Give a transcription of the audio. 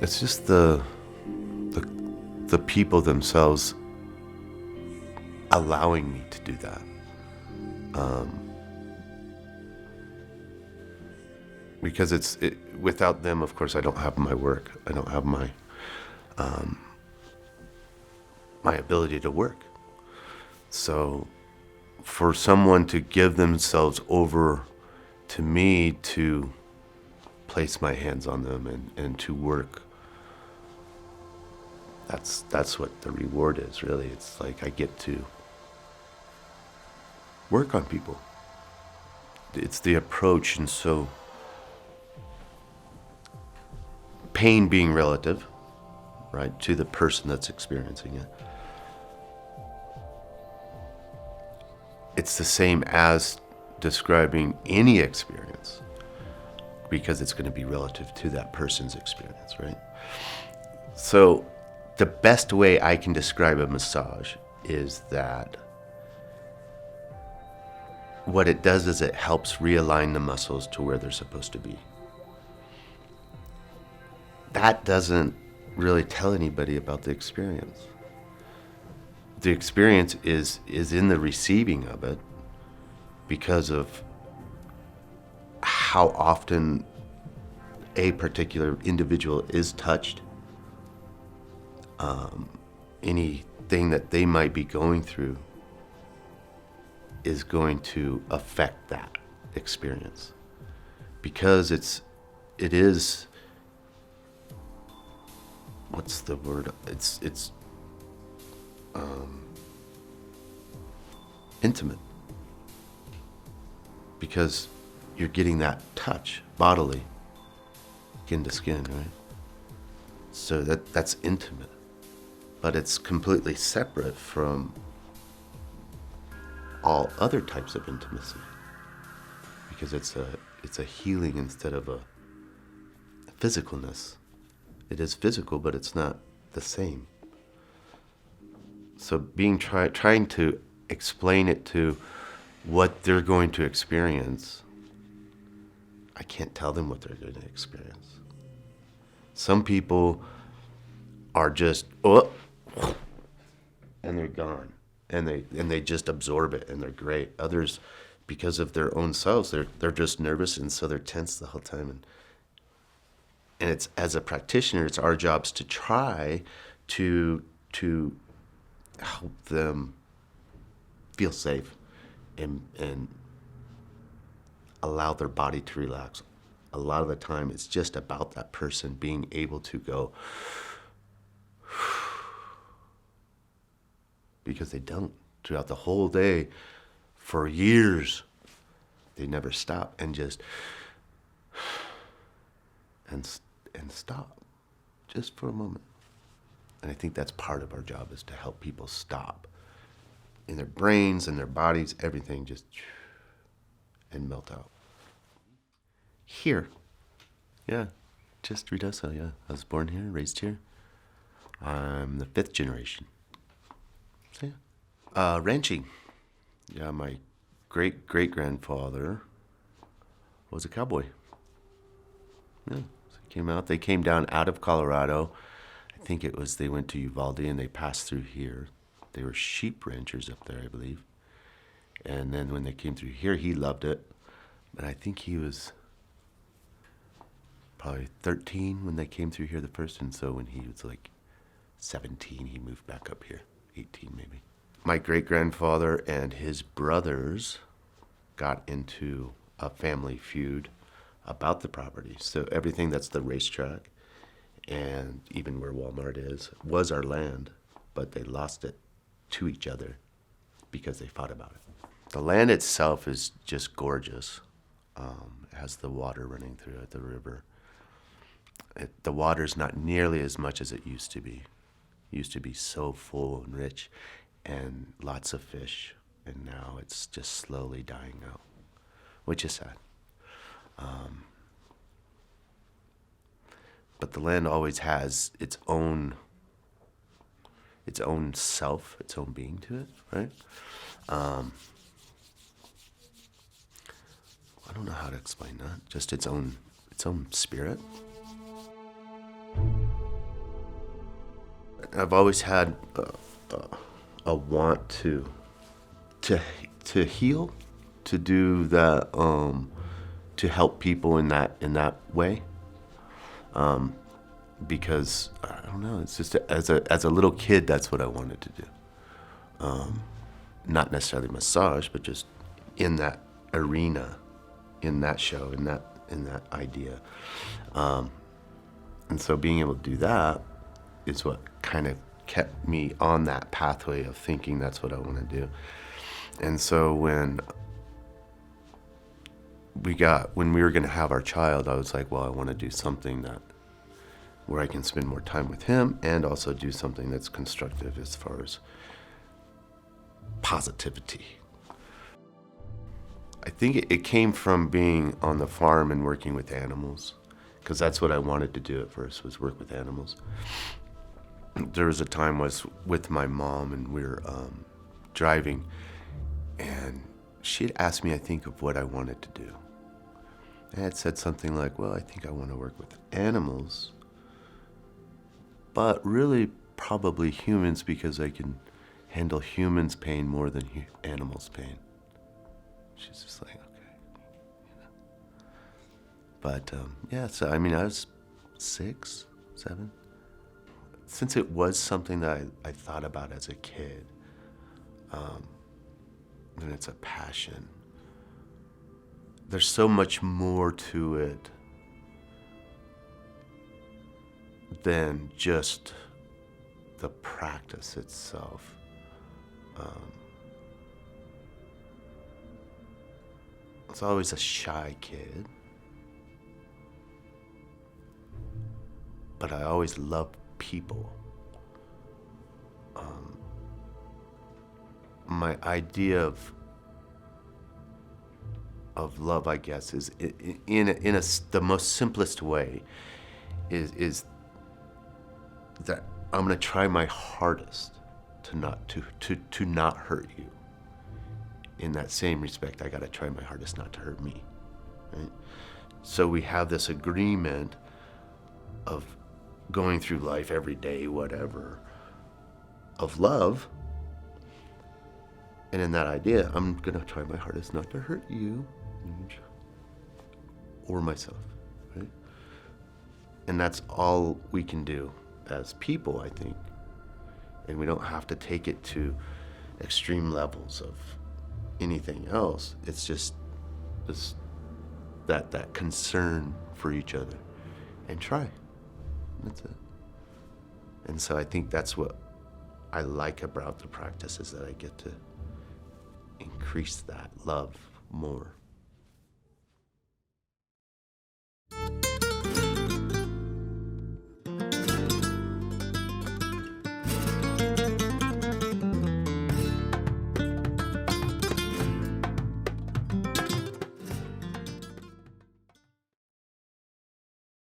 It's just the people themselves allowing me to do that. Because without them, of course, I don't have my work. I don't have my my ability to work. So for someone to give themselves over to me to place my hands on them and to work, that's what the reward is, really. It's like I get to work on people. It's the approach. And so pain being relative, right, to the person that's experiencing it, it's the same as describing any experience, because it's going to be relative to that person's experience, right? So the best way I can describe a massage is that what it does is it helps realign the muscles to where they're supposed to be. That doesn't really tell anybody about the experience. The experience is in the receiving of it, because of how often a particular individual is touched. Anything that they might be going through is going to affect that experience, because it is, what's the word? It's intimate, because you're getting that touch bodily, skin to skin, right? So that's intimate, but it's completely separate from all other types of intimacy, because it's a healing instead of a physicalness. It is physical, but it's not the same. So trying to explain it to what they're going to experience, I can't tell them what they're going to experience. Some people are just, oh, and they're gone. And they just absorb it, and they're great. Others, because of their own selves, they're just nervous, and so they're tense the whole time. And it's, as a practitioner, it's our jobs to try to help them feel safe and allow their body to relax. A lot of the time, it's just about that person being able to go, because they don't. Throughout the whole day, for years, they never stop and just, and stop, just for a moment. And I think that's part of our job, is to help people stop in their brains and their bodies, everything just, and melt out. Here, yeah, just Ruidoso, yeah. I was born here, raised here. I'm the 5th generation. So, yeah. Ranching. Yeah, my great-great-grandfather was a cowboy. Yeah, so they came down out of Colorado. I think it was, they went to Uvalde and they passed through here. They were sheep ranchers up there, I believe. And then when they came through here, he loved it. But I think he was probably 13 when they came through here the first. And so when he was like 17, he moved back up here, 18 maybe. My great-grandfather and his brothers got into a family feud about the property. So everything that's the racetrack and even where Walmart is was our land, but they lost it to each other because they fought about it. The land itself is just gorgeous. It has the water running through it, the river. The water's not nearly as much as it used to be. It used to be so full and rich and lots of fish, and now it's just slowly dying out, which is sad. But the land always has its own self, its own being to it, right? I don't know how to explain that. Just its own spirit. I've always had a want to heal, to do that, to help people in that way. Because I don't know, it's just as a little kid, that's what I wanted to do. Not necessarily massage, but just in that arena, in that show, in that idea. And so being able to do that is what kind of kept me on that pathway of thinking that's what I want to do. And so when we were going to have our child, I was like, well, I want to do something where I can spend more time with him and also do something that's constructive as far as positivity. I think it came from being on the farm and working with animals, because that's what I wanted to do at first, was work with animals. There was a time I was with my mom and we were driving, and she had asked me, I think, of what I wanted to do. I had said something like, well, I think I want to work with animals, but really probably humans, because I can handle humans' pain more than animals' pain. She's just like, okay. But yeah, so I mean, I was 6, 7. Since it was something that I thought about as a kid, and it's a passion, there's so much more to it than just the practice itself. I was always a shy kid, but I always loved people. My idea of love, I guess, is the most simplest way is that I'm gonna try my hardest to not hurt you. In that same respect, I gotta try my hardest not to hurt me, right? So we have this agreement of going through life every day, whatever, of love. And in that idea, I'm gonna try my hardest not to hurt you or myself, right? And that's all we can do as people, I think. And we don't have to take it to extreme levels of anything else. It's just that concern for each other, and try. That's it. And so I think that's what I like about the practice, is that I get to increase that love more.